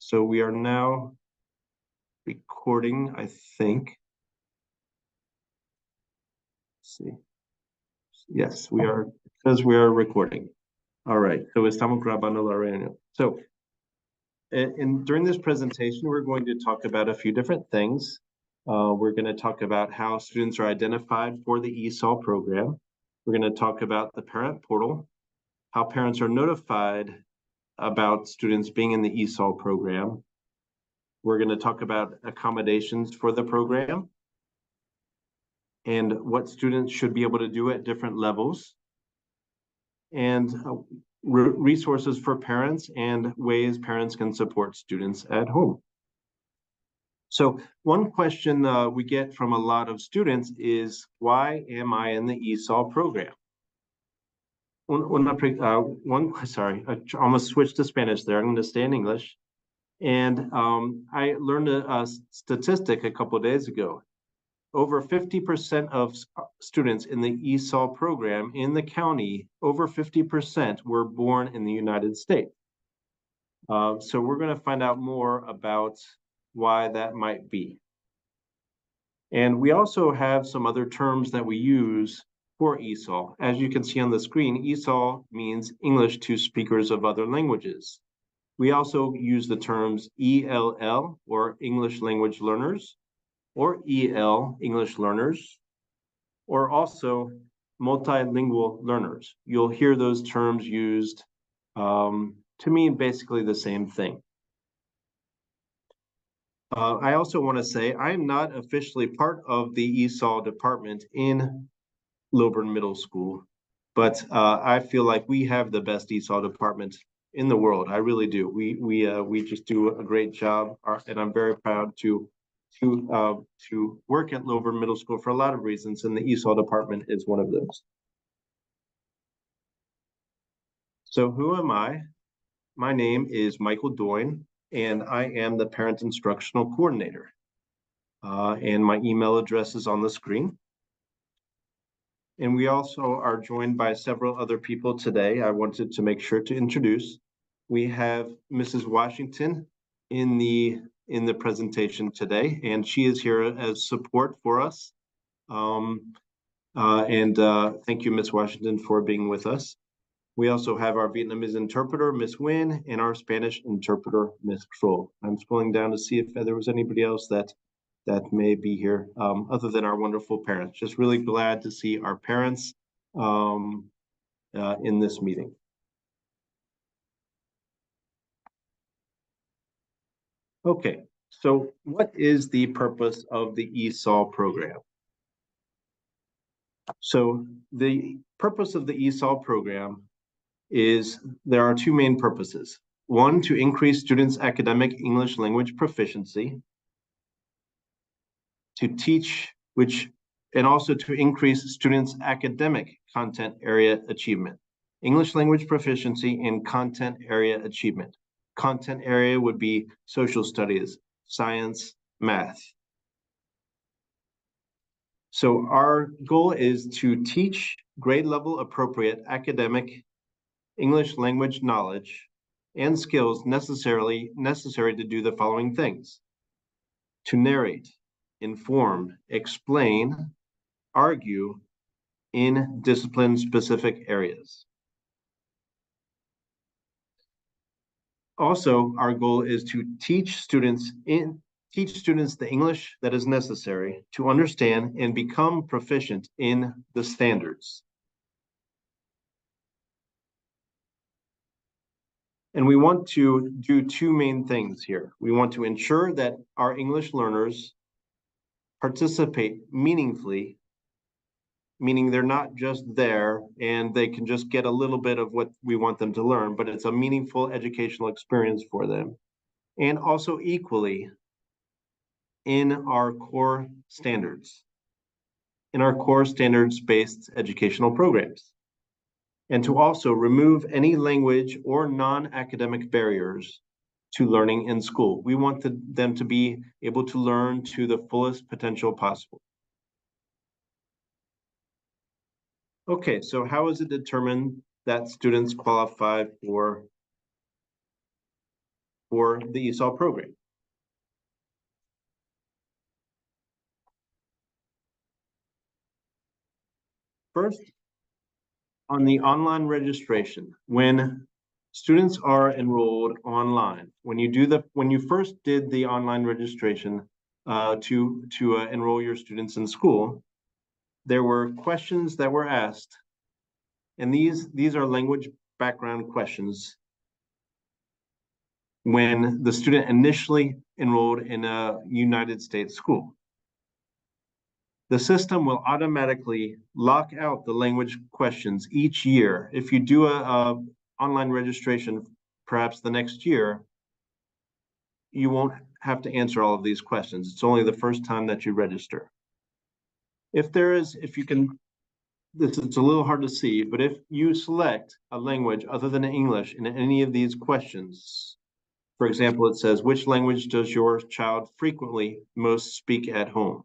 So we are now recording, I think. Let's see. Yes, we are, because we are recording. All right, so estamos grabando la reunión. So, during this presentation, we're going to talk about a few different things. We're going to talk about how students are identified for the ESOL program. We're going to talk about the parent portal, how parents are notified about students being in the ESOL program. We're going to talk about accommodations for the program and what students should be able to do at different levels, and resources for parents and ways parents can support students at home. So one question we get from a lot of students is, why am I in the ESOL program? Sorry, I almost switched to Spanish there. I'm going to stay in English. And I learned a statistic a couple of days ago. Over 50% of students in the ESOL program in the county, over 50% were born in the United States. So we're going to find out more about why that might be. And we also have some other terms that we use for ESOL. As you can see on the screen, ESOL means English to speakers of other languages. We also use the terms ELL, or English language learners, or EL, English learners, or also multilingual learners. You'll hear those terms used to mean basically the same thing. I also want to say I'm not officially part of the ESOL department in Lilburn Middle School, but I feel like we have the best ESOL department in the world. I really do. We just do a great job, and I'm very proud to work at Lilburn Middle School for a lot of reasons, and the ESOL department is one of those. So who am I? My name is Michael Doyne, and I am the Parent Instructional Coordinator. And my email address is on the screen. And we also are joined by several other people today. I wanted to make sure to introduce. We have Mrs. Washington in the presentation today, and she is here as support for us. Thank you, Ms. Washington, for being with us. We also have our Vietnamese interpreter, Ms. Nguyen, and our Spanish interpreter, Ms. Kroll. I'm scrolling down to see if there was anybody else that may be here, other than our wonderful parents. Just really glad to see our parents in this meeting. Okay, so what is the purpose of the ESOL program? So the purpose of the ESOL program is, there are two main purposes. One, to increase students' academic English language proficiency, to teach, and also to increase students' academic content area achievement. English language proficiency and content area achievement. Content area would be social studies, science, math. So our goal is to teach grade level appropriate academic English language knowledge and skills necessary to do the following things: to narrate, inform, explain, argue in discipline-specific areas. Also, our goal is to teach students the English that is necessary to understand and become proficient in the standards. And we want to do two main things here. We want to ensure that our English learners participate meaningfully, meaning they're not just there and they can just get a little bit of what we want them to learn, but it's a meaningful educational experience for them. And also equally in our core standards, in our core standards-based educational programs. And to also remove any language or non-academic barriers to learning in school. We want them to be able to learn to the fullest potential possible. Okay, so how is it determined that students qualify for for the ESOL program. First, on the online registration, when students are enrolled online, when you first did the online registration to enroll your students in school, there were questions that were asked, and these are language background questions when the student initially enrolled in a United States school. The system will automatically lock out the language questions each year. If you do a online registration, perhaps the next year, you won't have to answer all of these questions. It's only the first time that you register. It's a little hard to see, but if you select a language other than English in any of these questions, for example, it says, which language does your child frequently most speak at home?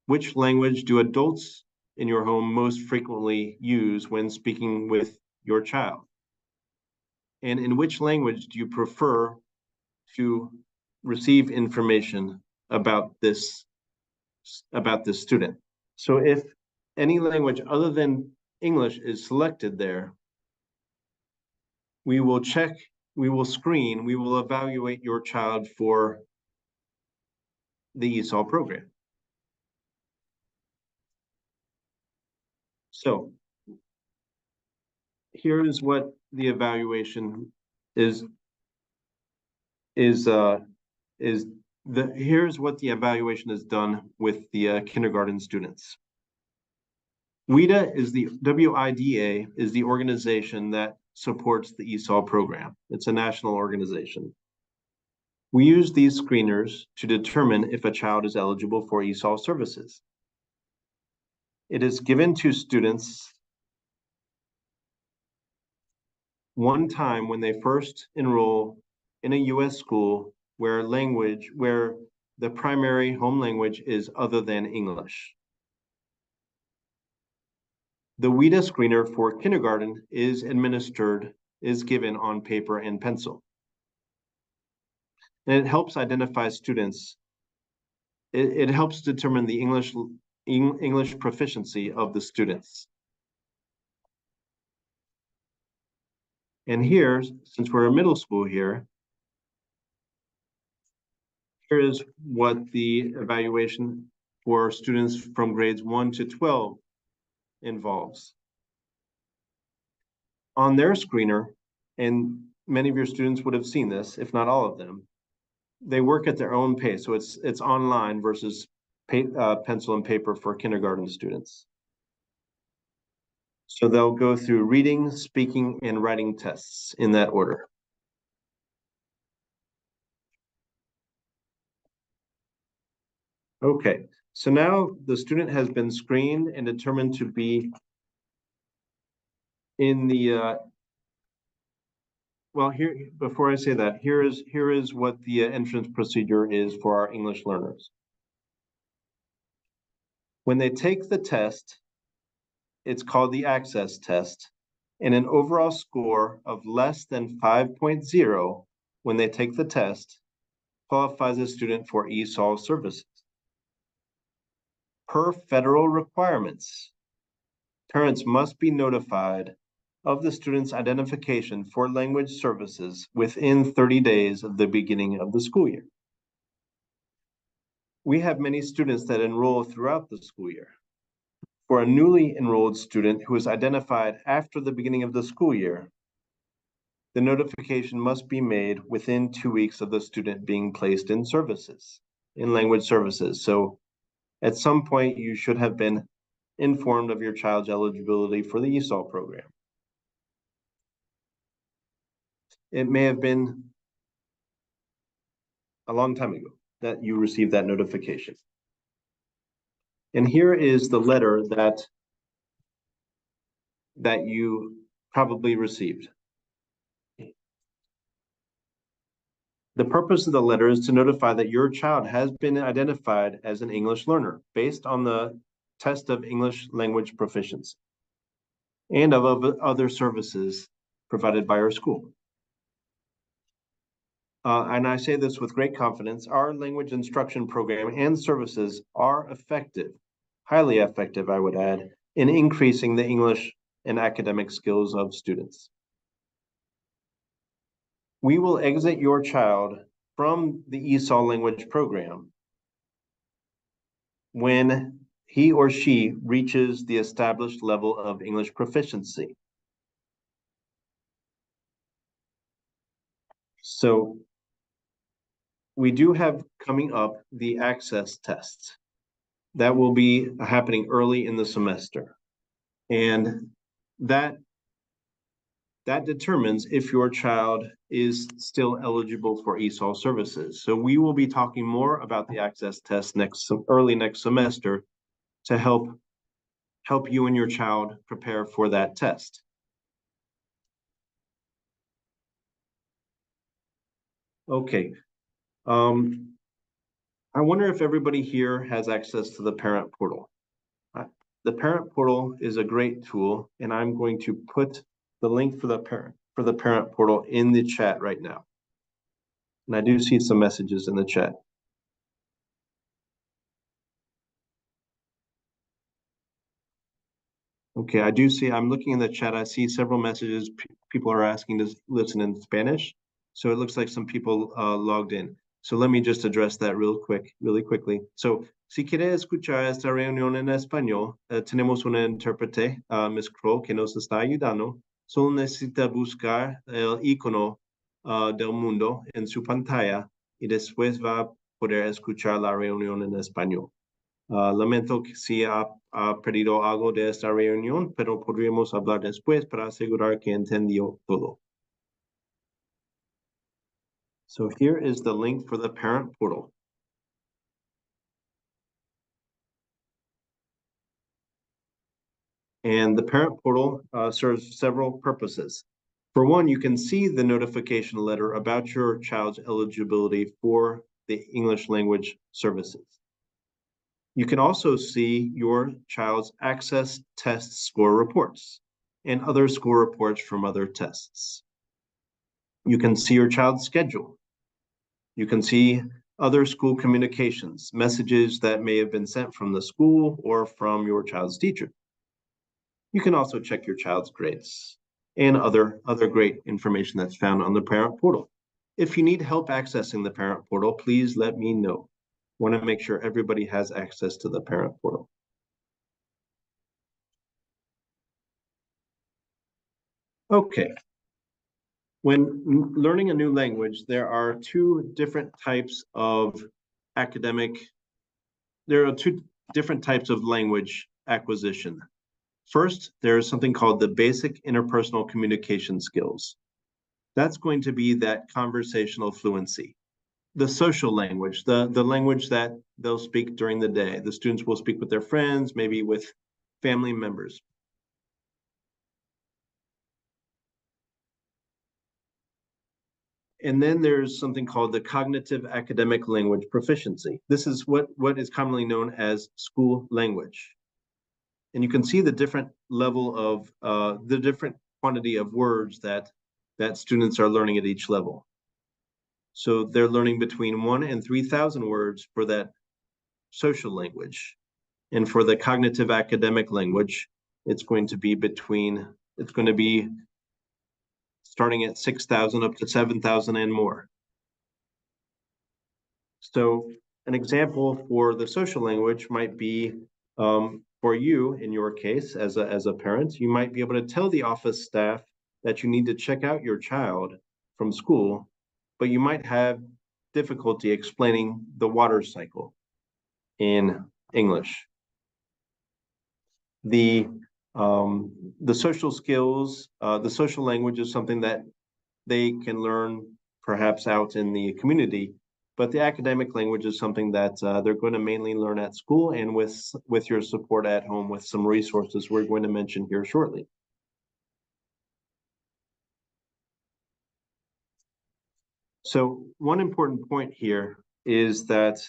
Which language do adults in your home most frequently use when speaking with your child? And in which language do you prefer to receive information about this student? So if any language other than English is selected there, we will check, we will screen, we will evaluate your child for the ESOL program. So here is what the evaluation is. Here's what the evaluation is done with the kindergarten students. WIDA is the organization that supports the ESOL program. It's a national organization. We use these screeners to determine if a child is eligible for ESOL services. It is given to students one time when they first enroll in a U.S. school where the primary home language is other than English. The WIDA screener for kindergarten is given on paper and pencil. And it helps identify students. It helps determine the English proficiency of the students. And here, since we're a middle school here is what the evaluation for students from grades 1 to 12 involves. On their screener, and many of your students would have seen this, if not all of them, they work at their own pace. So it's online versus pencil and paper for kindergarten students. So they'll go through reading, speaking, and writing tests in that order. Okay, so now the student has been screened and determined to be in the, well, here, before I say that, here is what the entrance procedure is for our English learners. When they take the test, it's called the access test, and an overall score of less than 5.0 when they take the test qualifies a student for ESOL services. Per federal requirements, parents must be notified of the student's identification for language services within 30 days of the beginning of the school year. We have many students that enroll throughout the school year. For a newly enrolled student who is identified after the beginning of the school year, the notification must be made within 2 weeks of the student being placed in language services. So at some point, you should have been informed of your child's eligibility for the ESOL program. It may have been a long time ago that you received that notification. And here is the letter that you probably received. The purpose of the letter is to notify that your child has been identified as an English learner based on the test of English language proficiency and of other services provided by our school. and I say this with great confidence, our language instruction program and services are effective, highly effective, I would add, in increasing the English and academic skills of students. We will exit your child from the ESOL language program when he or she reaches the established level of English proficiency. So we do have coming up the access tests that will be happening early in the semester. And that determines if your child is still eligible for ESOL services. So we will be talking more about the access test early next semester to help you and your child prepare for that test. Okay. I wonder if everybody here has access to the parent portal. The parent portal is a great tool, and I'm going to put the link for the parent portal in the chat right now. And I do see some messages in the chat. Okay, I'm looking in the chat. I see several messages. People are asking to listen in Spanish. So it looks like some people logged in. So let me just address that really quickly. So, si quiere escuchar esta reunión en español, tenemos una intérprete, Ms. Crow, que nos está ayudando. Solo necesita buscar el icono del mundo en su pantalla y después va a poder escuchar la reunión en español. Lamento que si ha perdido algo de esta reunión, pero podríamos hablar después para asegurar que entendió todo. So here is the link for the parent portal. And the parent portal serves several purposes. For one, you can see the notification letter about your child's eligibility for the English language services. You can also see your child's access test score reports and other score reports from other tests. You can see your child's schedule. You can see other school communications, messages that may have been sent from the school or from your child's teacher. You can also check your child's grades and other great information that's found on the parent portal. If you need help accessing the parent portal, please let me know. I want to make sure everybody has access to the parent portal. Okay. When learning a new language, there are two different types of language acquisition. First, there's something called the basic interpersonal communication skills. That's going to be that conversational fluency. The social language, the language that they'll speak during the day. The students will speak with their friends, maybe with family members. And then there's something called the cognitive academic language proficiency. This is what is commonly known as school language. And you can see the different level of the different quantity of words that students are learning at each level. So they're learning between 1 and 3,000 words for that social language. And for the cognitive academic language, it's going to be starting at 6,000 up to 7,000 and more. So an example for the social language might be for you, in your case, as a parent, you might be able to tell the office staff that you need to check out your child from school, but you might have difficulty explaining the water cycle in English. The social skills, the social language is something that they can learn perhaps out in the community, but the academic language is something that they're going to mainly learn at school and with your support at home with some resources we're going to mention here shortly. So one important point here is that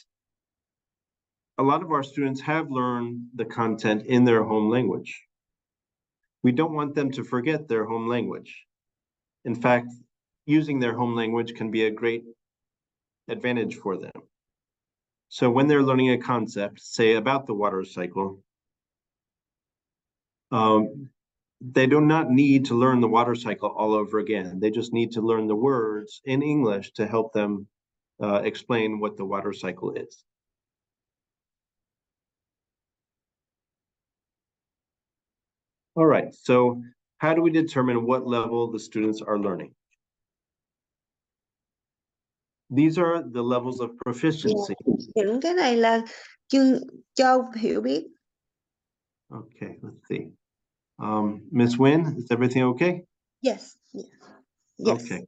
a lot of our students have learned the content in their home language. We don't want them to forget their home language. In fact, using their home language can be a great advantage for them. So when they're learning a concept, say about the water cycle, they do not need to learn the water cycle all over again. They just need to learn the words in English to help them explain what the water cycle is. All right, so how do we determine what level the students are learning? These are the levels of proficiency. Những cái này là chương cho hiểu biết. Okay, let's see. Miss Wynn, is everything okay? Yes. Yes. Okay.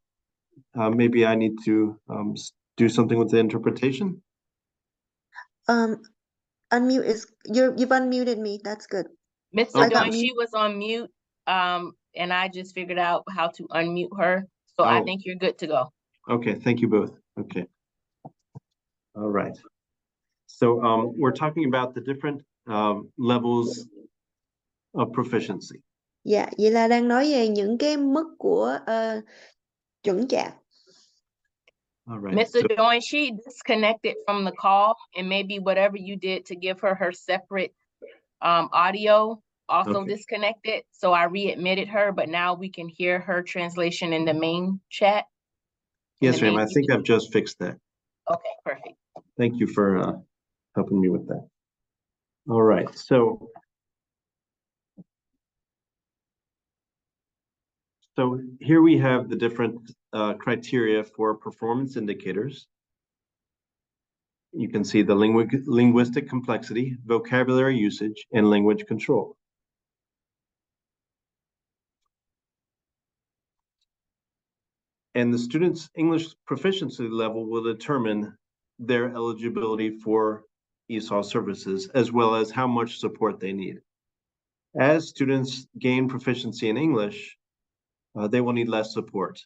Maybe I need to do something with the interpretation. Unmute is you've unmuted me. That's good. Mr. Doing, she was on mute, and I just figured out how to unmute her. So I think you're good to go. Okay, thank you both. Okay. All right. So we're talking about the different levels of proficiency. Dạ, vậy là đang nói về những cái mức của chuẩn chạc. All right. Mr. Doing, she disconnected from the call, and maybe whatever you did to give her her separate audio also disconnected. So I readmitted her, but now we can hear her translation in the main chat. Yes, ma'am. I think I've just fixed that. Okay, perfect. Thank you for helping me with that. All right. So here we have the different criteria for performance indicators. You can see the linguistic complexity, vocabulary usage, and language control. And the student's English proficiency level will determine their eligibility for ESOL services, as well as how much support they need. As students gain proficiency in English, they will need less support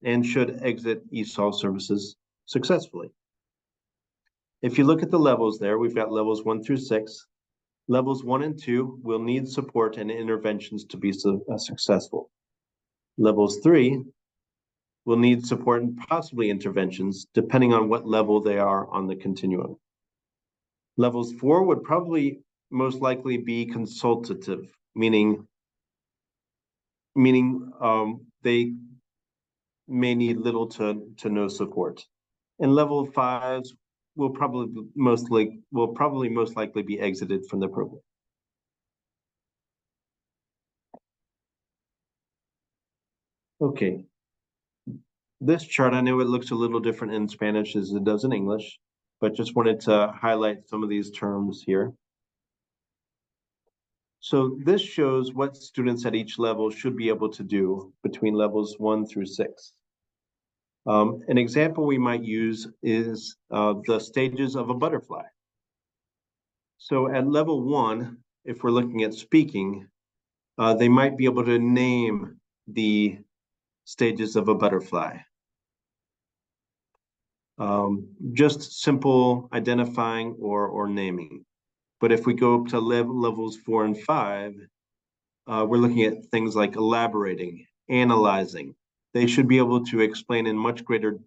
and should exit ESOL services successfully. If you look at the levels there, we've got levels 1 through 6. Levels 1 and 2 will need support and interventions to be successful. Levels 3 will need support and possibly interventions, depending on what level they are on the continuum. Levels 4 would probably most likely be consultative, meaning they may need little to no support. And level 5s will probably most likely be exited from the program. Okay. This chart, I know it looks a little different in Spanish as it does in English, but just wanted to highlight some of these terms here. So this shows what students at each level should be able to do between levels 1 through 6. An example we might use is the stages of a butterfly. So at level 1, if we're looking at speaking, they might be able to name the stages of a butterfly. Just simple identifying or naming. But if we go up to levels 4 and 5, we're looking at things like elaborating, analyzing. They should be able to explain in much greater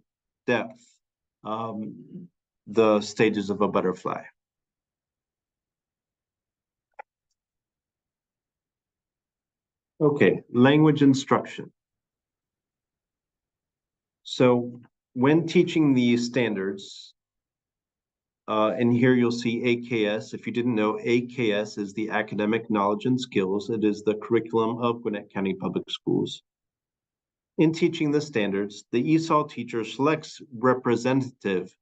depth the stages of a butterfly. Okay, language instruction. So when teaching these standards, and here you'll see AKS. If you didn't know, AKS is the Academic Knowledge and Skills. It is the curriculum of Gwinnett County Public Schools. In teaching the standards, the ESOL teacher selects representative,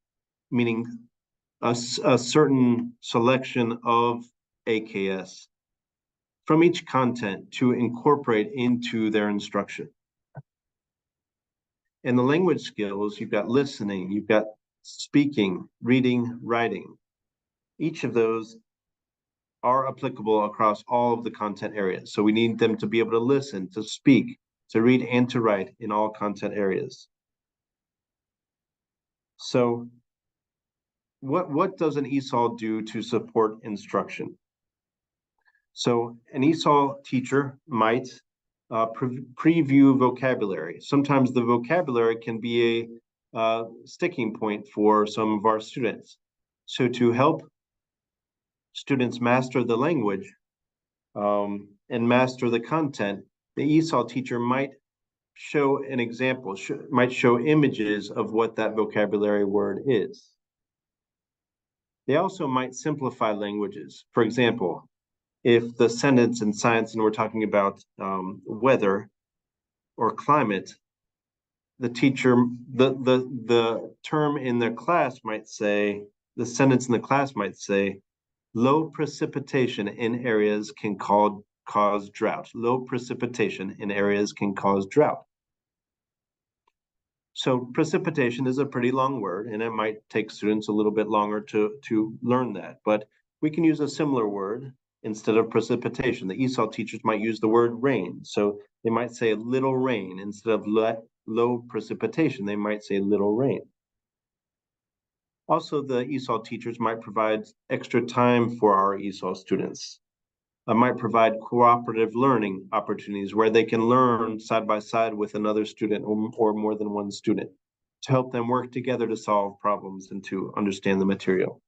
meaning a certain selection of AKS from each content to incorporate into their instruction. In the language skills, you've got listening, you've got speaking, reading, writing. Each of those are applicable across all of the content areas. So we need them to be able to listen, to speak, to read, and to write in all content areas. So what does an ESOL do to support instruction? So an ESOL teacher might preview vocabulary. Sometimes the vocabulary can be sticking point for some of our students. So to help students master the language and master the content, the ESOL teacher might show an example, might show images of what that vocabulary word is. They also might simplify languages. For example, if the sentence in science and we're talking about weather or climate, the teacher, the term in the class might say, the sentence in the class might say, low precipitation in areas can cause drought. Low precipitation in areas can cause drought. So precipitation is a pretty long word, and it might take students a little bit longer to learn that. But we can use a similar word instead of precipitation. The ESOL teachers might use the word rain. So they might say little rain instead of low precipitation. They might say little rain. Also, the ESOL teachers might provide extra time for our ESOL students. Might provide cooperative learning opportunities where they can learn side by side with another student or more than one student to help them work together to solve problems and to understand the material.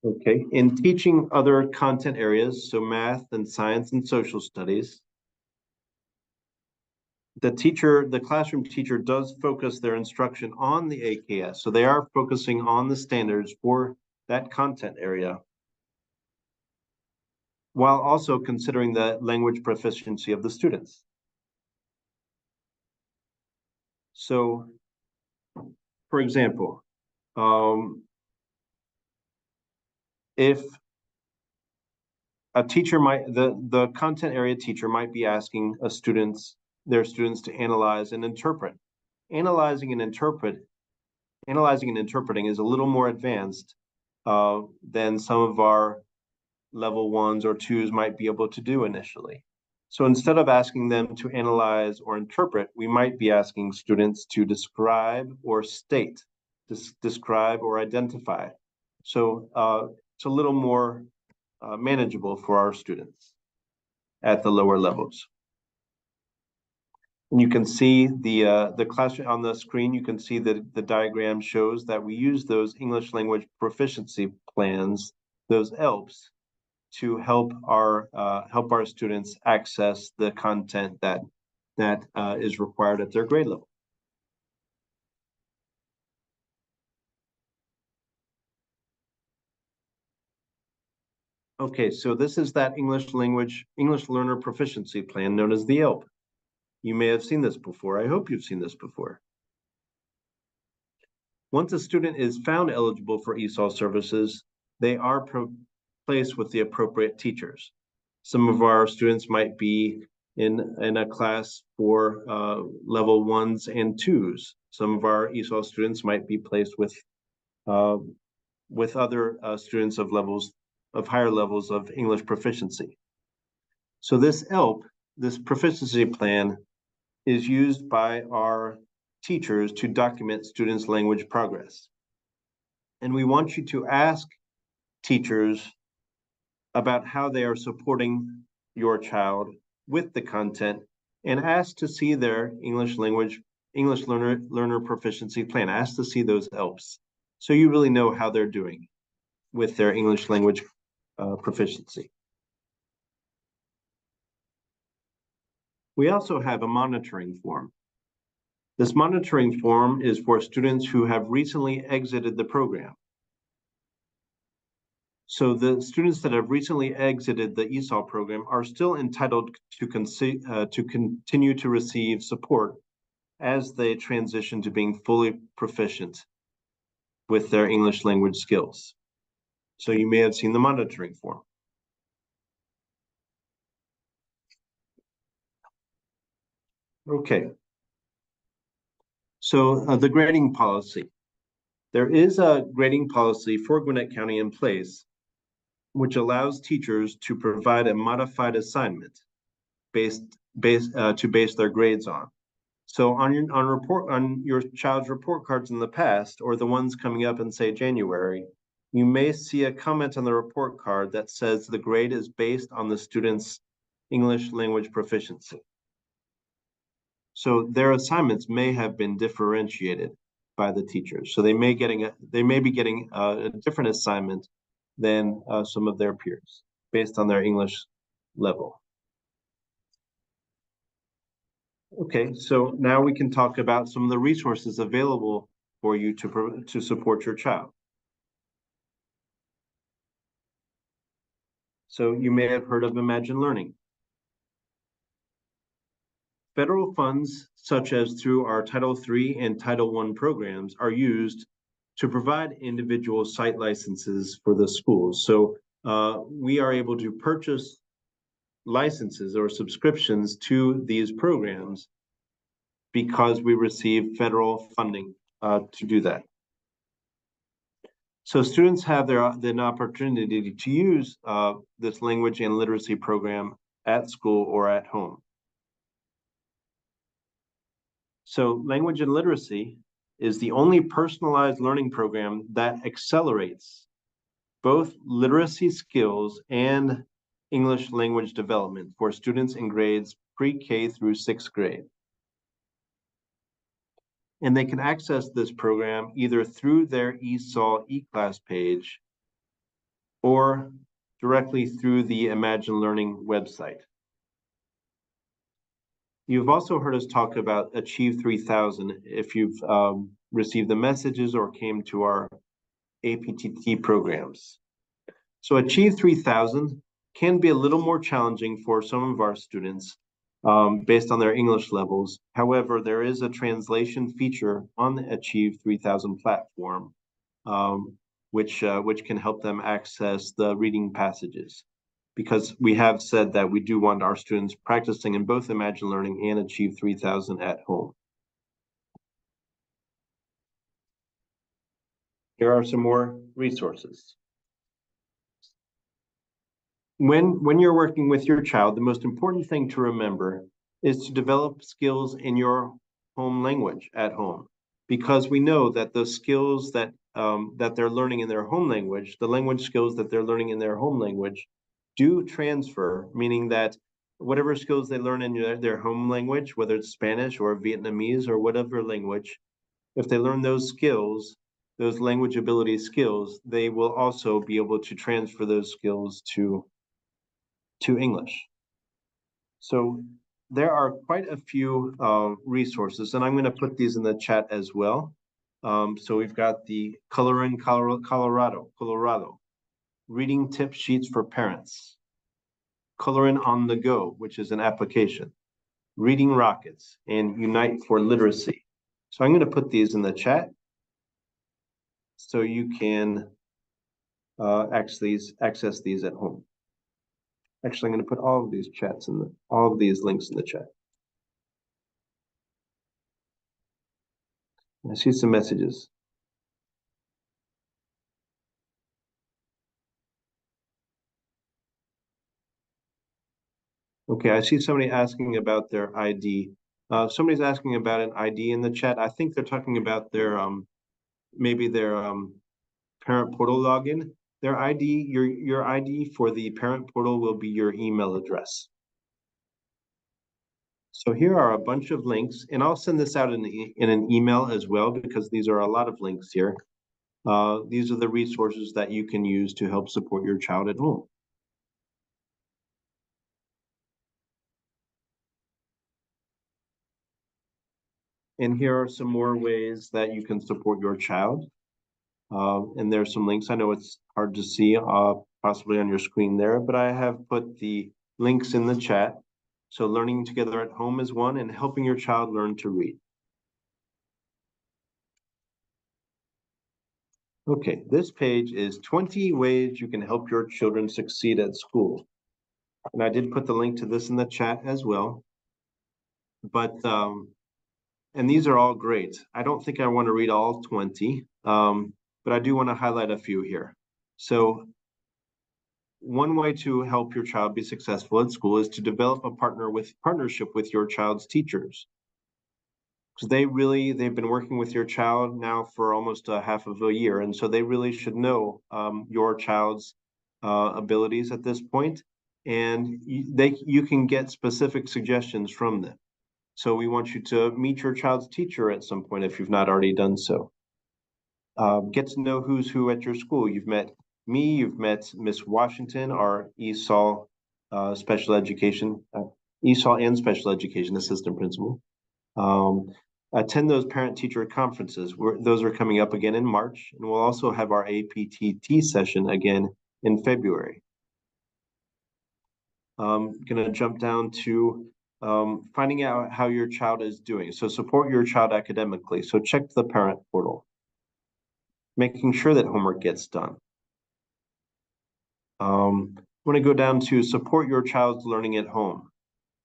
Okay, in teaching other content areas, so math and science and social studies, the classroom teacher does focus their instruction on the AKS. So they are focusing on the standards for that content area, while also considering the language proficiency of the students. So, for example, if a teacher might, the content area teacher might be asking their students to analyze and interpret. Analyzing and interpreting is a little more advanced than some of our level 1s or 2s might be able to do initially. So instead of asking them to analyze or interpret, we might be asking students to describe or state, describe or identify. So it's a little more manageable for our students at the lower levels. And you can see the classroom on the screen. You can see that the diagram shows that we use those English language proficiency plans, those ELPs, to help our students access the content that is required at their grade level. Okay, so this is that English learner proficiency plan known as the ELP. You may have seen this before. I hope you've seen this before. Once a student is found eligible for ESOL services, they are placed with the appropriate teachers. Some of our students might be in a class for level 1s and 2s. Some of our ESOL students might be placed with other students of higher levels of English proficiency. So this ELP, this proficiency plan, is used by our teachers to document students' language progress. And we want you to ask teachers about how they are supporting your child with the content and ask to see their English learner proficiency plan. Ask to see those ELPs so you really know how they're doing with their English language proficiency. We also have a monitoring form. This monitoring form is for students who have recently exited the program. So the students that have recently exited the ESOL program are still entitled to continue to receive support as they transition to being fully proficient with their English language skills. So you may have seen the monitoring form. Okay. So the grading policy. There is a grading policy for Gwinnett County in place, which allows teachers to provide a modified assignment to base their grades on. So on your child's report cards in the past, or the ones coming up in say January, you may see a comment on the report card that says the grade is based on the student's English language proficiency. So their assignments may have been differentiated by the teachers. So they may be getting a different assignment than some of their peers based on their English level. Okay, so now we can talk about some of the resources available for you to support your child. So you may have heard of Imagine Learning. Federal funds, such as through our Title III and Title I programs, are used to provide individual site licenses for the schools. So we are able to purchase licenses or subscriptions to these programs because we receive federal funding to do that. So students have an opportunity to use this language and literacy program at school or at home. So language and literacy is the only personalized learning program that accelerates both literacy skills and English language development for students in grades pre-K through 6th grade. And they can access this program either through their ESOL eClass page or directly through the Imagine Learning website. You've also heard us talk about Achieve 3000 if you've received the messages or came to our APTT programs. So Achieve 3000 can be a little more challenging for some of our students based on their English levels. However, there is a translation feature on the Achieve 3000 platform, which can help them access the reading passages. Because we have said that we do want our students practicing in both Imagine Learning and Achieve 3000 at home. Here are some more resources. When you're working with your child, the most important thing to remember is to develop skills in your home language at home, because we know that the skills that they're learning in their home language, the language skills that they're learning in their home language, do transfer, meaning that whatever skills they learn in their home language, whether it's Spanish or Vietnamese or whatever language, if they learn those skills, those language ability skills, they will also be able to transfer those skills to English. So there are quite a few resources, and I'm going to put these in the chat as well. So we've got the Coloring Colorado, reading tip sheets for parents, Coloring on the Go, which is an application, Reading Rockets, and Unite for Literacy. So I'm going to put these in the chat so you can access these at home. Actually, I'm going to put all of these all of these links in the chat. I see some messages. Okay, I see somebody asking about their ID. Somebody's asking about an ID in the chat. I think they're talking about their maybe their parent portal login. Their ID, your ID for the parent portal will be your email address. So here are a bunch of links, and I'll send this out in an email as well, because these are a lot of links here. These are the resources that you can use to help support your child at home. And here are some more ways that you can support your child. And there's some links. I know it's hard to see possibly on your screen there, but I have put the links in the chat. So learning together at home is one, and helping your child learn to read. Okay, this page is 20 ways you can help your children succeed at school. And I did put the link to this in the chat as well. But, and these are all great. I don't think I want to read all 20, but I do want to highlight a few here. So one way to help your child be successful at school is to develop a partnership with your child's teachers. because they've been working with your child now for almost a half of a year, and so they really should know your child's abilities at this point, and you can get specific suggestions from them. So we want you to meet your child's teacher at some point if you've not already done so. Get to know who's who at your school. You've met me, you've met Miss Washington, our ESOL special education, ESOL and special education assistant principal. Attend those parent-teacher conferences. Those are coming up again in March, and we'll also have our APTT session again in February. Gonna jump down to finding out how your child is doing. So support your child academically. So check the parent portal. Making sure that homework gets done. I want to go down to support your child's learning at home.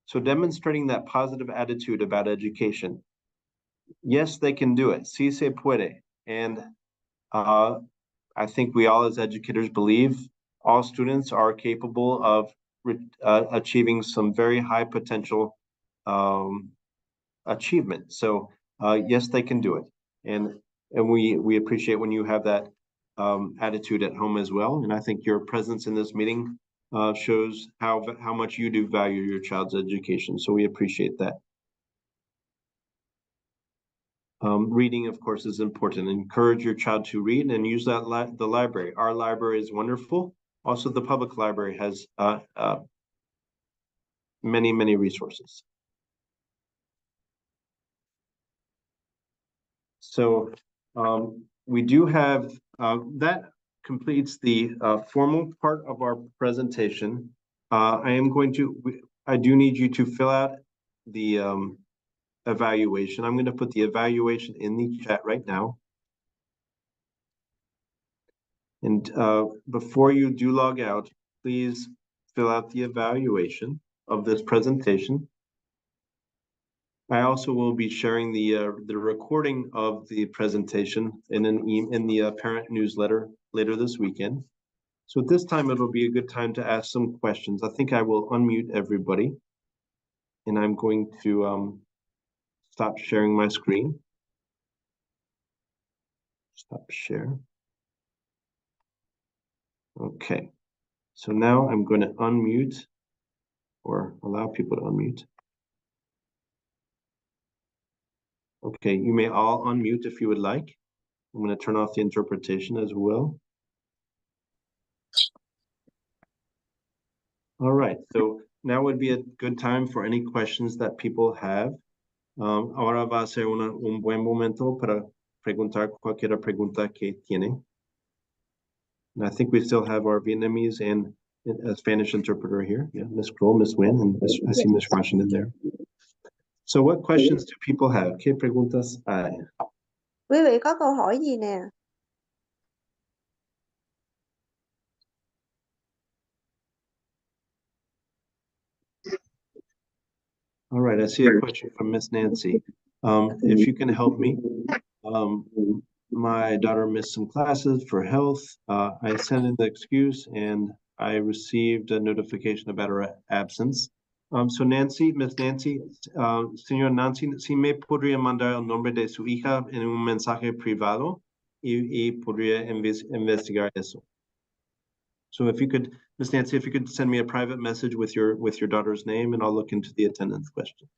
So demonstrating that positive attitude about education. Yes, they can do it. Sí se puede. And I think we all as educators believe all students are capable of achieving some very high potential achievement. So yes, they can do it. And we appreciate when you have that attitude at home as well. And I think your presence in this meeting shows how much you do value your child's education. So we appreciate that. Reading, of course, is important. Encourage your child to read and use the library. Our library is wonderful. Also, the public library has many, many resources. So we do have, that completes the formal part of our presentation. I do need you to fill out the evaluation. I'm going to put the evaluation in the chat right now. And before you do log out, please fill out the evaluation of this presentation. I also will be sharing the recording of the presentation in the parent newsletter later this weekend. So at this time, it'll be a good time to ask some questions. I think I will unmute everybody, and I'm going to stop sharing my screen. Stop share. Okay, so now I'm going to unmute or allow people to unmute. Okay, you may all unmute if you would like. I'm going to turn off the interpretation as well. All right, so now would be a good time for any questions that people have. Ahora va a ser un buen momento para preguntar cualquier pregunta que tienen. And I think we still have our Vietnamese and a Spanish interpreter here. Yeah, Ms. Kroll, Ms. Nguyen, and I see Ms. Washington there. So what questions do people have? ¿Qué preguntas hay? Quý vị có câu hỏi gì nè? All right, I see a question from Miss Nancy. If you can help me, my daughter missed some classes for health. I sent in the excuse and I received a notification about her absence. So Nancy, Miss Nancy, señor Nancy, si me podría mandar el nombre de su hija en un mensaje privado y podría investigar eso. So if you could, Miss Nancy, if you could send me a private message with your daughter's name, and I'll look into the attendance question.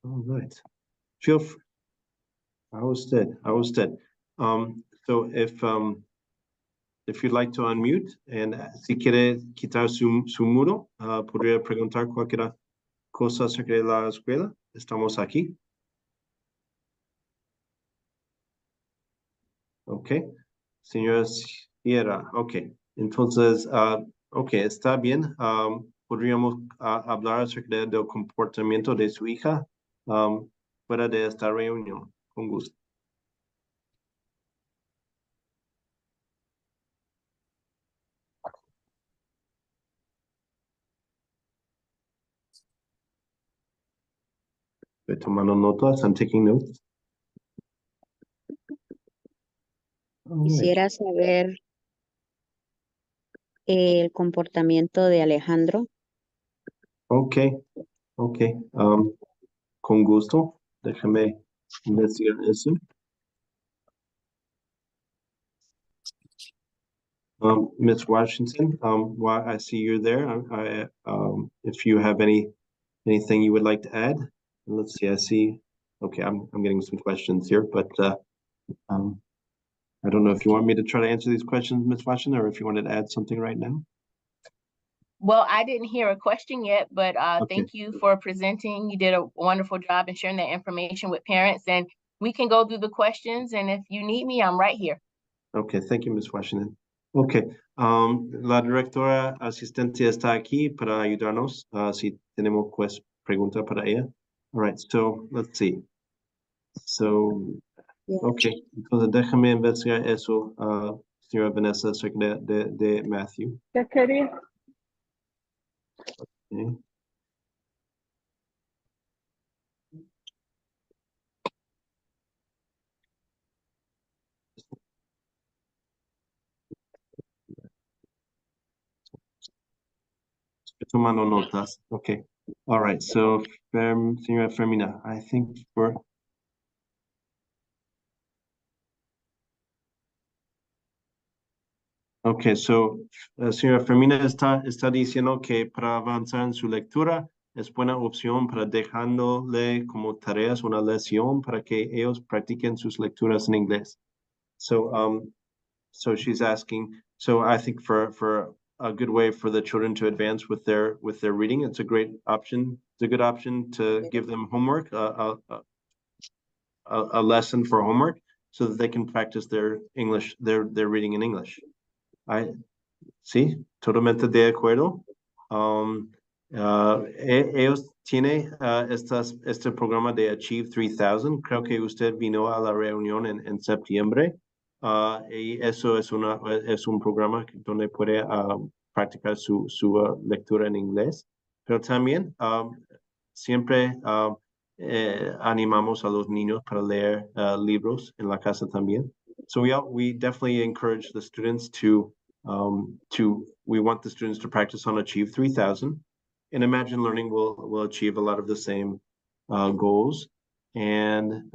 All right. Feel free. I was dead. So if you'd like to unmute and si quiere quitar su muro, podría preguntar cualquier cosa acerca de la escuela. Estamos aquí. Ok. Señora Sierra, ok. Entonces, ok, está bien. Podríamos hablar acerca del comportamiento de su hija fuera de esta reunión. Con gusto. Estoy tomando notas. I'm taking notes. Quisiera saber el comportamiento de Alejandro. Okay, okay. Con gusto. Déjame investigar eso. Ms. Washington, while I see you're there, if you have anything you would like to add, let's see. I see. Okay, I'm getting some questions here, but I don't know if you want me to try to answer these questions, Ms. Washington, or if you wanted to add something right now. Well, I didn't hear a question yet, but Okay. thank you for presenting. You did a wonderful job in sharing that information with parents, and we can go through the questions, and if you need me, I'm right here. Okay, thank you, Ms. Washington. Okay, la directora asistente está aquí para ayudarnos si tenemos pregunta para ella. All right, so let's see. So, okay, entonces déjame investigar eso, señora Vanessa, acerca de Matthew. ¿Qué quería? Okay. Tomando notas. Okay. All right. So, señora Fermina, I think for okay, so señora Fermina está diciendo que para avanzar en su lectura es buena opción para dejándole como tareas una lección para que ellos practiquen sus lecturas en inglés. So, so she's asking. So I think for a good way for the children to advance with their reading, it's a great option. It's a good option to give them homework, a lesson for homework, so that they can practice their English, their reading in English. Sí, totalmente de acuerdo. Ellos tienen este programa de Achieve 3000. Creo que usted vino a la reunión en septiembre. Y eso es un programa donde puede practicar su lectura en inglés. Pero también siempre animamos a los niños para leer libros en la casa también. So we definitely encourage the students we want the students to practice on Achieve 3000, and Imagine Learning will achieve a lot of the same goals. And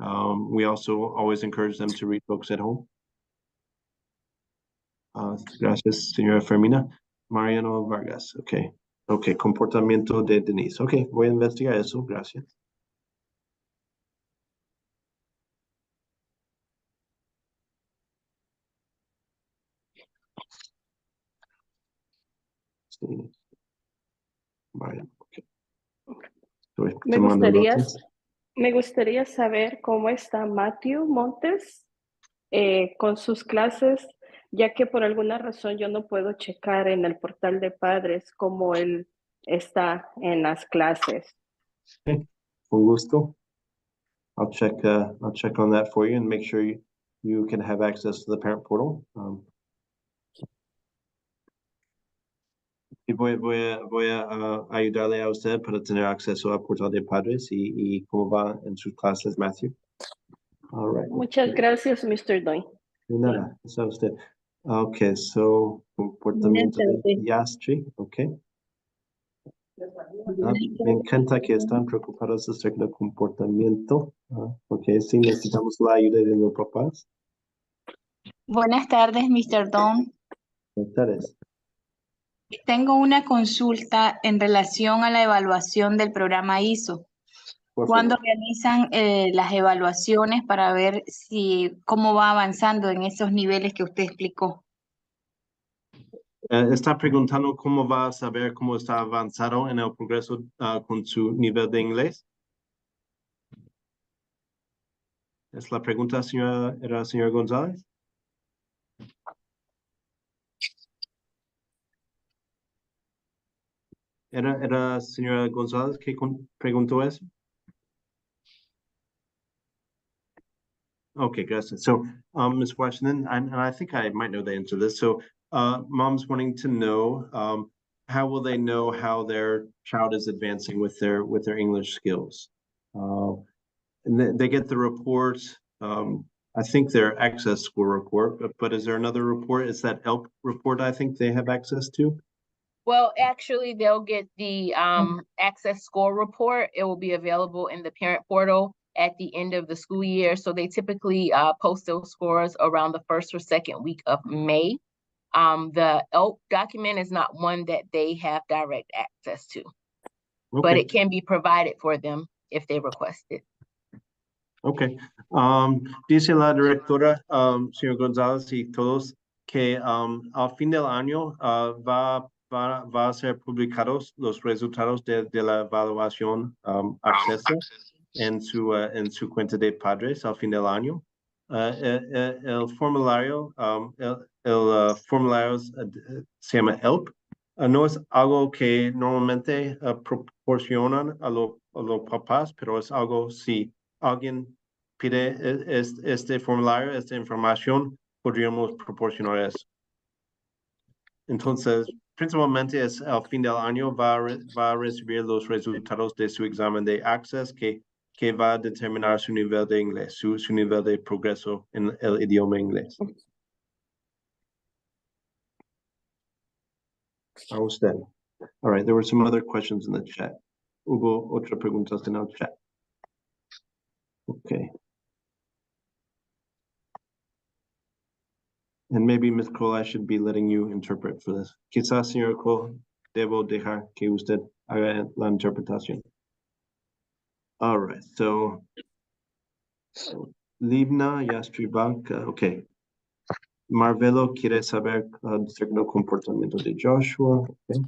we also always encourage them to read books at home. Gracias, señora Fermina. Mariano Vargas, okay. Okay, comportamiento de Denise. Okay, voy a investigar eso, gracias. Sí. Vale, okay. Estoy tomando notas. Me gustaría saber cómo está Matthew Montes con sus clases, ya que por alguna razón yo no puedo checar en el portal de padres cómo él está en las clases. Okay, con gusto. I'll check on that for you and make sure you can have access to the parent portal. Y voy a ayudarle a usted para tener acceso al portal de padres y cómo va en sus clases, Matthew. All right. Muchas gracias, Mr. Doy. De nada, eso a usted. Okay, so comportamiento de Yastri, okay. Me encanta que están preocupados acerca del comportamiento. Okay, sí necesitamos la ayuda de los papás. Buenas tardes, Mr. Don. Buenas tardes. Tengo una consulta en relación a la evaluación del programa ESOL. ¿Cuándo realizan las evaluaciones para ver cómo va avanzando en esos niveles que usted explicó? Está preguntando cómo va a saber cómo está avanzado en el progreso con su nivel de inglés. ¿Es la pregunta, señora González? ¿Era señora González que preguntó eso? Okay, gracias. So, Ms. Washington, and I think I might know the answer to this. So, mom's wanting to know, how will they know how their child is advancing with their English skills? And they get the reports I think their access score report, but is there another report? Is that ELP report I think they have access to? Well, actually, they'll get the access score report. It will be available in the parent portal at the end of the school year. So they typically post those scores around the first or second week of May. The ELP document is not one that they have direct access to, but it can be provided for them if they request it. Okay. Dice la directora, señor González y todos, que al fin del año va a ser publicados los resultados de la evaluación acceso en su cuenta de padres al fin del año. El formulario, el formulario se llama ELP. No es algo que normalmente proporcionan a los papás, pero es algo si alguien pide este formulario, esta información, podríamos proporcionar eso. Entonces, principalmente es al fin del año va a recibir los resultados de su examen de Access que va a determinar su nivel de inglés, su nivel de progreso en el idioma inglés. A usted. All right, there were some other questions in the chat. Hubo otra preguntas en el chat. Okay. And maybe, Ms. Cole, I should be letting you interpret for this. Quizás, señora Cole, debo dejar que usted haga la interpretación. All right, so Livna Yastribanka, okay. Marvelo quiere saber acerca del comportamiento de Joshua. Okay.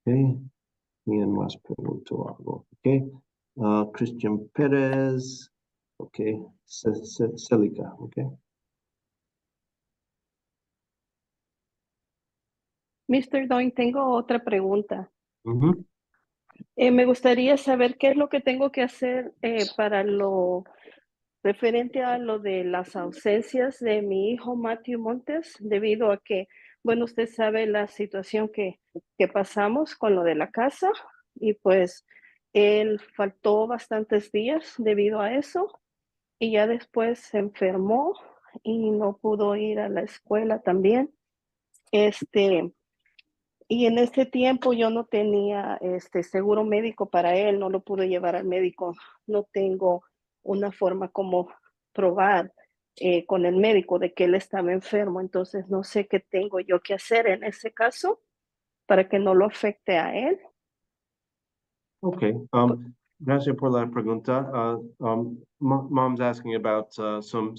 Okay. ¿Quién más preguntó algo? Okay. Christian Perez. Okay. Celica. Okay. Mr. Doing, tengo otra pregunta. Mm-hmm. Me gustaría saber qué es lo que tengo que hacer para lo referente a lo de las ausencias de mi hijo Matthew Montes, debido a que, bueno, usted sabe la situación que pasamos con lo de la casa y pues él faltó bastantes días debido a eso y ya después se enfermó y no pudo ir a la escuela también. Y en este tiempo yo no tenía seguro médico para él, no lo pude llevar al médico, no tengo una forma como probar con el médico de que él estaba enfermo, entonces no sé qué tengo yo que hacer en ese caso para que no lo afecte a él. Okay. Gracias por la pregunta. Mom's asking about some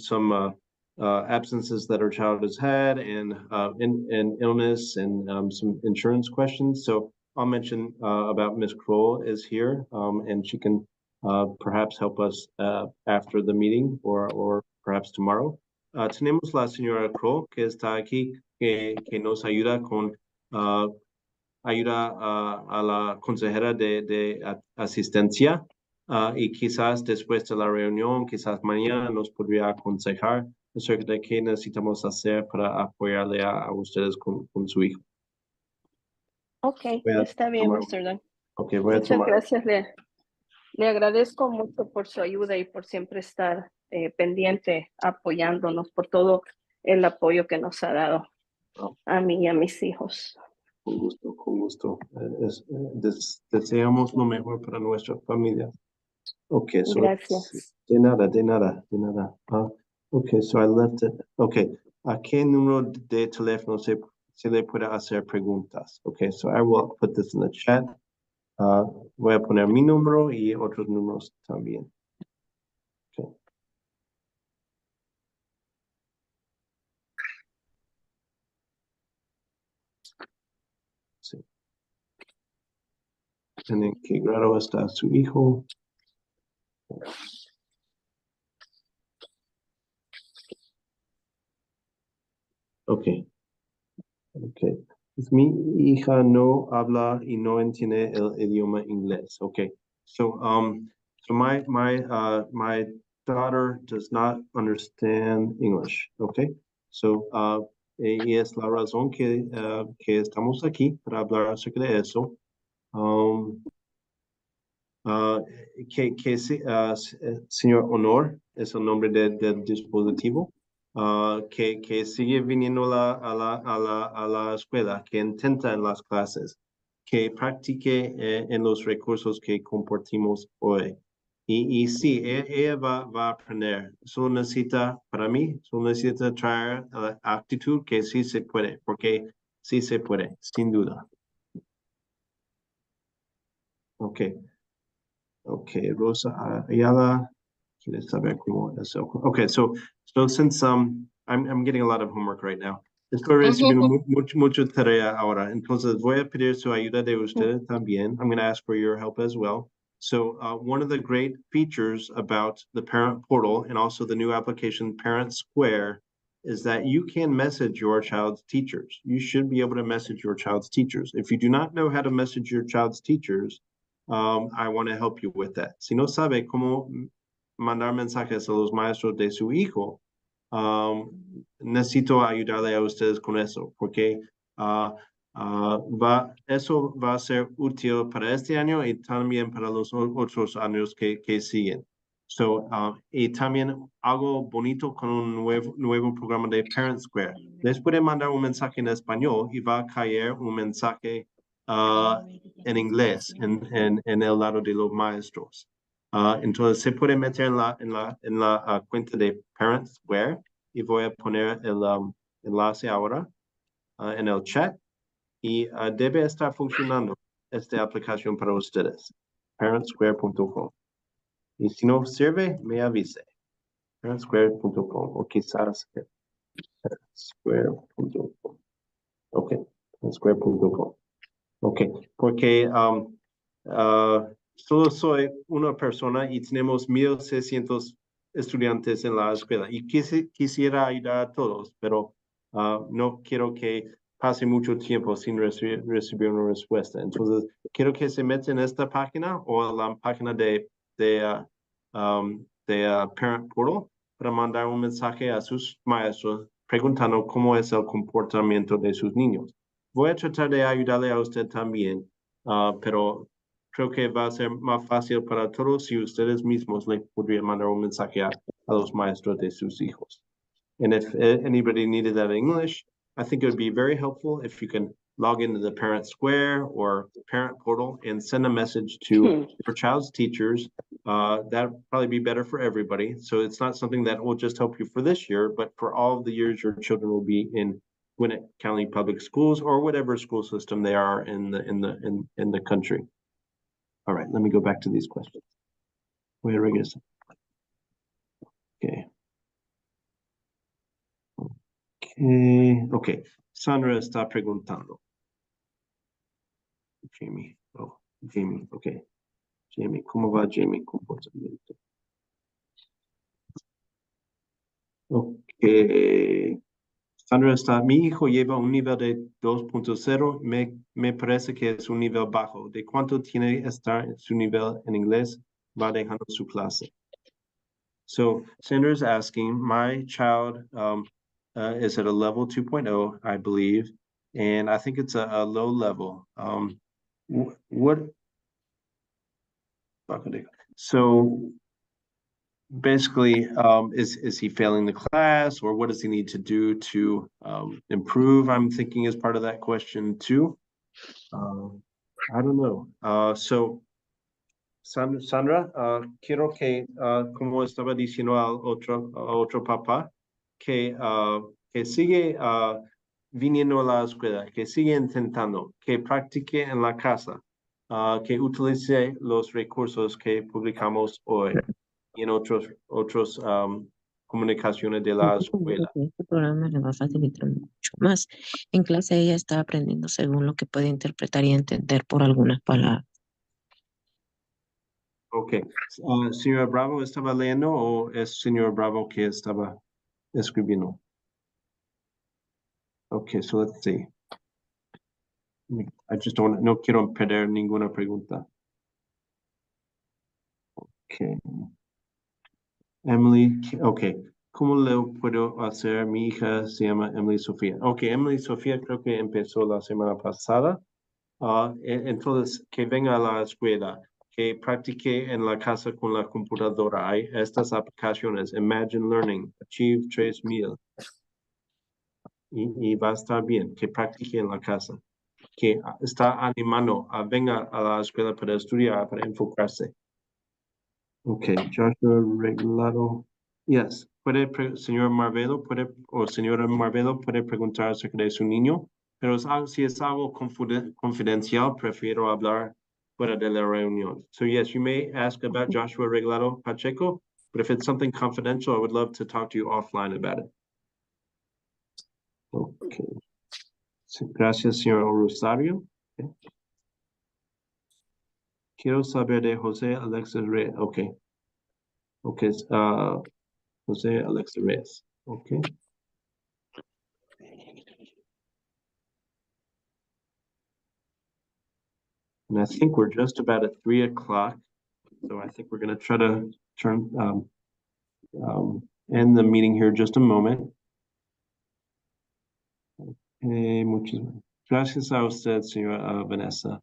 absences that her child has had and illness and some insurance questions. So I'll mention about Ms. Kroll is here and she can perhaps help us after the meeting or perhaps tomorrow. Tenemos la señora Kroll que está aquí que nos ayuda con ayuda a la consejera de asistencia y quizás después de la reunión, quizás mañana nos podría aconsejar acerca de qué necesitamos hacer para apoyarle a ustedes con su hijo. Ok, está bien, Mr. Don. Okay, muchas gracias, le agradezco mucho por su ayuda y por siempre estar pendiente, apoyándonos, por todo el apoyo que nos ha dado a mí y a mis hijos. Con gusto. Deseamos lo mejor para nuestra familia. Okay, so gracias. De nada. Okay, so I left it. Okay, ¿a qué número de teléfono se le puede hacer preguntas? Okay, so I will put this in the chat. Voy a poner mi número y otros números también. Okay. Sí. ¿En qué grado está su hijo? Okay. Mi hija no habla y no entiende el idioma inglés. Okay. So my daughter does not understand English. Okay. So y es la razón que estamos aquí para hablar acerca de eso. Señor Honor es el nombre del dispositivo, que sigue viniendo a la escuela, que intenta en las clases, que practique en los recursos que compartimos hoy. Y sí, ella va a aprender. Solo necesita, para mí, solo necesita traer la actitud que sí se puede, porque sí se puede, sin duda. Okay. Okay, Rosa Ayala, quieres saber cómo es el... Okay, so since I'm getting a lot of homework right now. Estoy recibiendo mucha tarea ahora, entonces voy a pedir su ayuda de ustedes también. I'm going to ask for your help as well. So one of the great features about the parent portal and also the new application Parent Square is that you can message your child's teachers. You should be able to message your child's teachers. If you do not know how to message your child's teachers, I want to help you with that. Si no sabe cómo mandar mensajes a los maestros de su hijo, necesito ayudarle a ustedes con eso, porque eso va a ser útil para este año y también para los otros años que siguen. Y también algo bonito con un nuevo programa de Parent Square. Les puede mandar un mensaje en español y va a caer un mensaje en inglés en el lado de los maestros. Entonces se puede meter en la cuenta de Parent Square y voy a poner el enlace ahora en el chat y debe estar funcionando esta aplicación para ustedes. parentsquare.com. Y si no sirve, me avise. parentsquare.com o quizás parentsquare.com. Ok, parentsquare.com. Ok, porque solo soy una persona y tenemos 1,600 estudiantes en la escuela y quisiera ayudar a todos, pero no quiero que pase mucho tiempo sin recibir una respuesta. Entonces, quiero que se metan en esta página o la página de Parent Portal para mandar un mensaje a sus maestros preguntando cómo es el comportamiento de sus niños. Voy a tratar de ayudarle a usted también, pero creo que va a ser más fácil para todos si ustedes mismos le podrían mandar un mensaje a los maestros de sus hijos. And if anybody needed that in English, I think it would be very helpful if you can log into the Parent Square or Parent Portal and send a message to your child's teachers. That would probably be better for everybody. So it's not something that will just help you for this year, but for all of the years your children will be in Gwinnett County Public Schools or whatever school system they are in the country. All right, let me go back to these questions. Okay. Okay, Sandra está preguntando. Jamie, okay. Jamie, ¿cómo va Jamie comportamiento? Okay. Sandra está, mi hijo lleva un nivel de 2.0, me parece que es un nivel bajo. ¿De cuánto tiene que estar su nivel en inglés? Va dejando su clase. So Sandra is asking, my child is at a level 2.0, I believe, and I think it's a low level. So basically, is he failing the class, or what does he need to do to improve? I'm thinking as part of that question too. I don't know. So Sandra, quiero que, como estaba diciendo a otro papá, que sigue viniendo a la escuela, que sigue intentando, que practique en la casa, que utilice los recursos que publicamos hoy y en otros comunicaciones de la escuela. Este programa le va a facilitar mucho más. En clase ella está aprendiendo según lo que puede interpretar y entender por algunas palabras. Okay. Señora Bravo, ¿estaba leyendo o es señor Bravo que estaba escribiendo? Okay, so let's see. I just no quiero perder ninguna pregunta. Okay. Emily, okay. ¿Cómo lo puedo hacer? Mi hija se llama Emily Sofía. Ok, Emily Sofía creo que empezó la semana pasada. Entonces, que venga a la escuela, que practique en la casa con la computadora. Hay estas aplicaciones, Imagine Learning, Achieve 3000. Y va a estar bien, que practique en la casa. Que está animando a venga a la escuela para estudiar, para enfocarse. Ok, Joshua Reglado. Yes, señor Marvelo, señora Marvelo, puede preguntar acerca de su niño, pero si es algo confidencial, prefiero hablar fuera de la reunión. So yes, you may ask about Joshua Reglado Pacheco, but if it's something confidential, I would love to talk to you offline about it. Okay. Gracias, señor Rosario. Okay. Quiero saber de José Alexis Reyes. Okay. Okay. José Alexis Reyes. Okay. And I think we're just about at 3 o'clock. So I think we're going to try to end the meeting here just a moment. Muchas gracias a usted, señora Vanessa.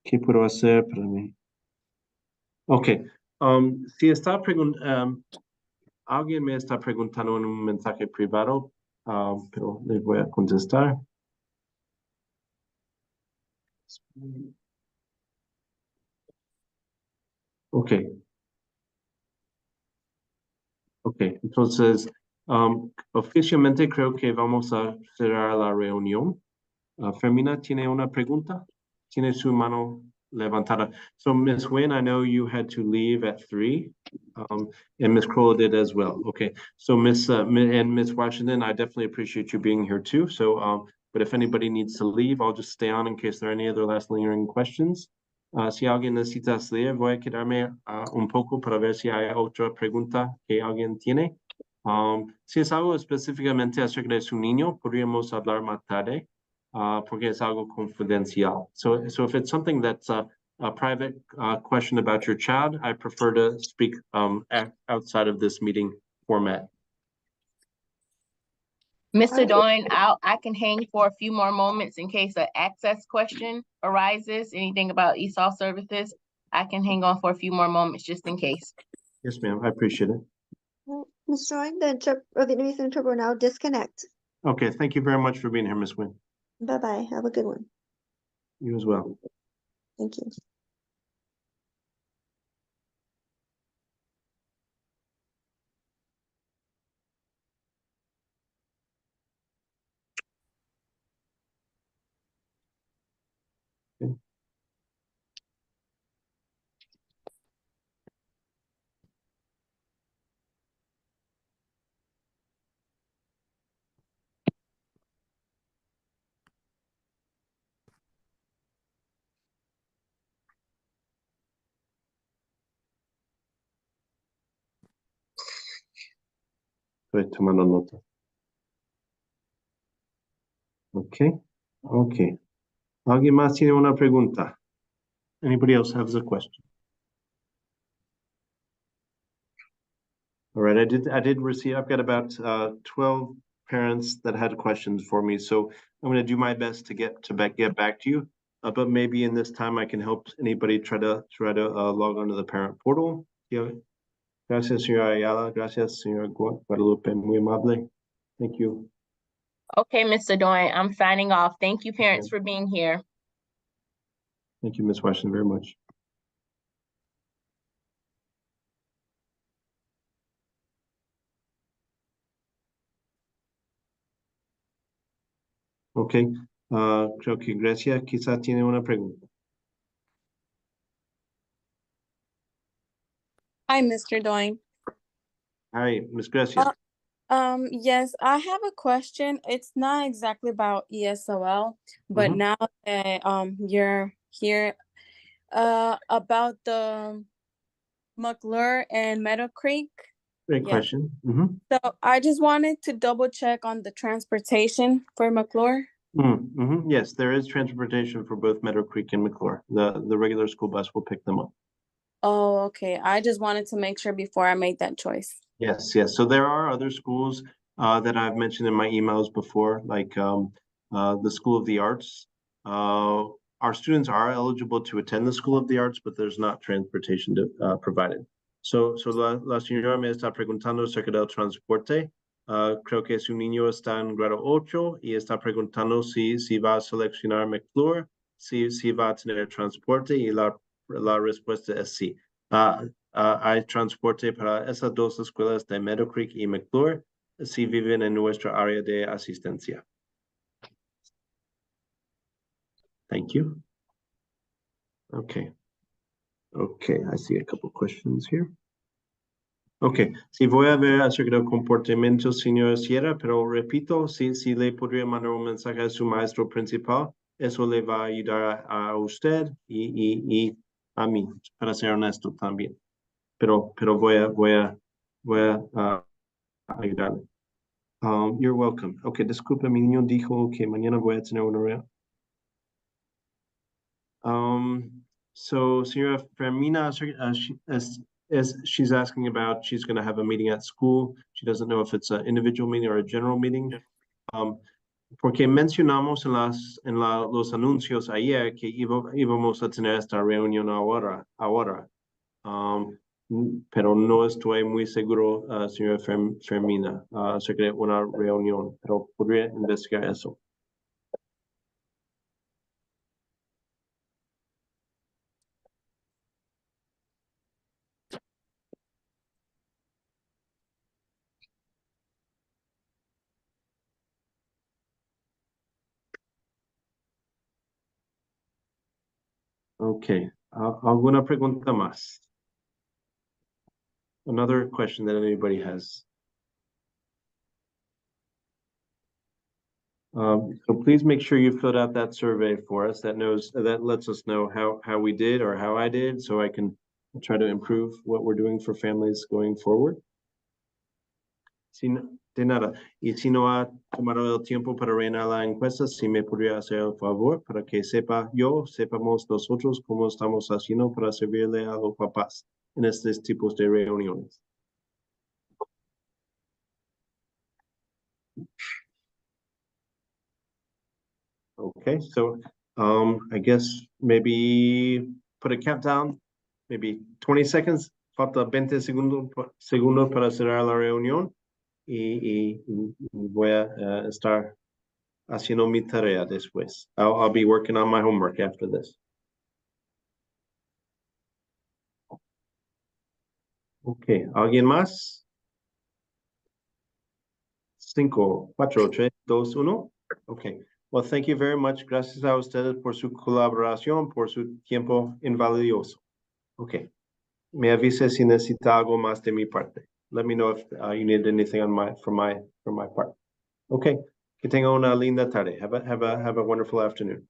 ¿Qué puedo hacer para mí? Ok. Si está alguien me está preguntando en un mensaje privado, pero les voy a contestar. Ok. Ok, entonces, oficialmente creo que vamos a cerrar la reunión. Fermina, ¿tiene una pregunta? Tiene su mano levantada. So, Ms. Nguyen, I know you had to leave at 3, and Ms. Kroll did as well. Okay, so Ms. Washington, I definitely appreciate you being here too. So, but if anybody needs to leave, I'll just stay on in case there are any other last lingering questions. Si alguien necesita salir, voy a quedarme un poco para ver si hay otra pregunta que alguien tiene. Si es algo específicamente acerca de su niño, podríamos hablar más tarde. Porque es algo confidencial. So if it's something that's a private question about your child, I prefer to speak outside of this meeting format. Mr. Doyne, I can hang for a few more moments in case an access question arises, anything about ESOL services. I can hang on for a few more moments just in case. Yes, ma'am, I appreciate it. Ms. Roy, the Vietnamese interpreter will now disconnect. Okay, thank you very much for being here, Ms. Nguyen. Bye-bye. Have a good one. You as well. Thank you. Estoy tomando nota. Okay, okay. ¿Alguien más tiene una pregunta? Anybody else has a question? All right, I did receive, I've got about 12 parents that had questions for me, so I'm going to do my best to get back to you. But maybe in this time I can help anybody try to log onto the parent portal. Gracias, señora Ayala. Gracias, señora Guadalupe. Muy amable. Thank you. Okay, Mr. Doyne, I'm signing off. Thank you, parents, for being here. Thank you, Ms. Washington, very much. Okay, creo que Grecia quizá tiene una pregunta. Hi, Mr. Doyne. Hi, Ms. Grecia. Yes, I have a question. It's not exactly about ESOL, but now that you're here, about the McClure and Meadow Creek. Great question. So I just wanted to double check on the transportation for McClure. Yes, there is transportation for both Meadow Creek and McClure. The regular school bus will pick them up. Oh, okay. I just wanted to make sure before I made that choice. Yes, yes. So there are other schools that I've mentioned in my emails before, like the School of the Arts. Our students are eligible to attend the School of the Arts, but there's not transportation provided. So la señora me está preguntando acerca del transporte. Creo que su niño está en grado 8 y está preguntando si va a seleccionar McClure, si va a tener transporte, y la respuesta es sí. Hay transporte para esas dos escuelas de Meadow Creek y McClure si viven en nuestra área de asistencia. Thank you. Okay. Okay, I see a couple questions here. Okay, sí, voy a ver acerca del comportamiento, señora Sierra, pero repito, si le podría mandar un mensaje a su maestro principal, eso le va a ayudar a usted y a mí, para ser honesto también. Pero voy a ayudarle. You're welcome. Okay, disculpe, mi niño dijo que mañana voy a tener una reunión. So Señora Fermina, she's asking about, she's going to have a meeting at school. She doesn't know if it's an individual meeting or a general meeting. Porque mencionamos en los anuncios ayer que íbamos a tener esta reunión ahora. Pero no estoy muy seguro, señora Fermina, acerca de una reunión, pero podría investigar eso. Okay, ¿alguna pregunta más? Another question that anybody has? So please make sure you filled out that survey for us. That lets us know how we did or how I did, so I can try to improve what we're doing for families going forward. De nada. Y si no ha tomado el tiempo para rellenar la encuesta, si me podría hacer el favor para que sepamos nosotros cómo estamos haciendo para servirle a los papás en estos tipos de reuniones. Okay, so I guess maybe put a countdown, maybe 20 seconds. Falta 20 segundos para cerrar la reunión y voy a estar haciendo mi tarea después. I'll be working on my homework after this. Okay, ¿alguien más? 5, 4, 3, 2, 1. Okay. Well, thank you very much. Gracias a ustedes por su colaboración, por su tiempo invalioso. Okay. Me avise si necesita algo más de mi parte. Let me know if you need anything from my part. Okay. Que tenga una linda tarde. Have a wonderful afternoon.